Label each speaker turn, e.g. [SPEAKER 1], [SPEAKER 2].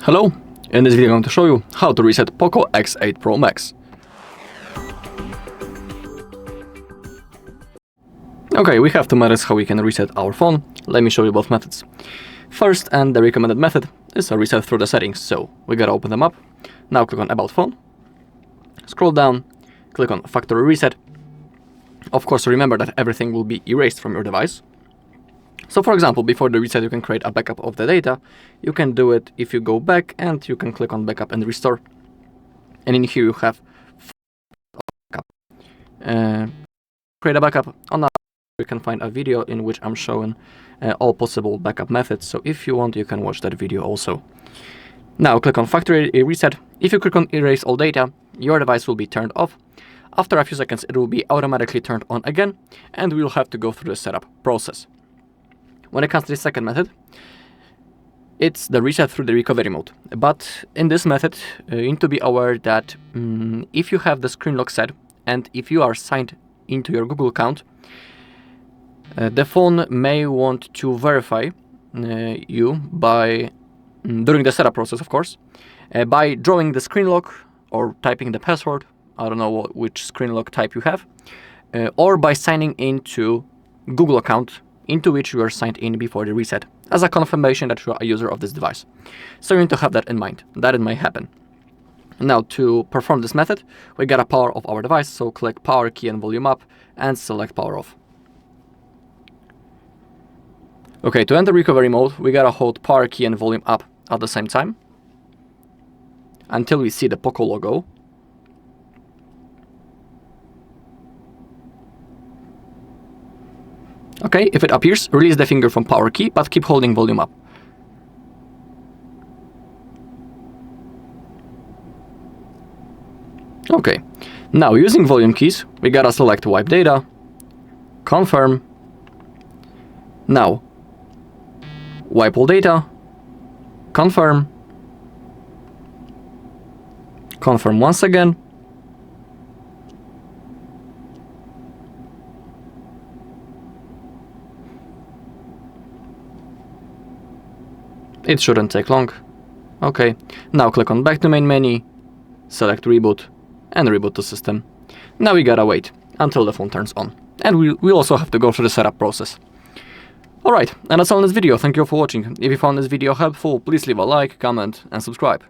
[SPEAKER 1] Hello, in this video I'm going to show you how to reset POCO X8 Pro Max. Okay, we have two methods how we can reset our phone. Let me show you both methods. First, and the recommended method, is a reset through the settings. So we gotta open them up. Now click on About Phone. Scroll down, click on Factory Reset. Of course, remember that everything will be erased from your device. So for example, before the reset you can create a backup of the data. You can do it if you go back and you can click on Backup and Restore. And in here you have backup. Create a backup. On that you can find a video in which I'm showing all possible backup methods. So if you want, you can watch that video also. Now click on Factory Reset. If you click on Erase All Data, your device will be turned off. After a few seconds it will be automatically turned on again, and we will have to go through the setup process. When it comes to the second method, it's the reset through the recovery mode. But in this method, you need to be aware that if you have the screen lock set and if you are signed into your Google account, the phone may want to verify you by, during the setup process of course, by drawing the screen lock or typing the password. I don't know which screen lock type you have, or by signing into Google account into which you are signed in before the reset, as a confirmation that you are a user of this device. So you need to have that in mind, that it may happen. Now to perform this method, we gotta power off our device, so click Power key and Volume Up and select Power Off. Okay, to enter recovery mode, we gotta hold Power key and Volume Up at the same time until we see the POCO logo. Okay, if it appears, release the finger from Power key, but keep holding Volume Up. Okay, now using volume keys, we gotta select Wipe Data, Confirm. Now, wipe all data, confirm, confirm once again, it shouldn't take long. Okay, now click on Back to Main Menu, select Reboot, and reboot the system. Now we gotta wait until the phone turns on. And we also have to go through the setup process. Alright, and that's all in this video. Thank you for watching. If you found this video helpful, please leave a like, comment, and subscribe.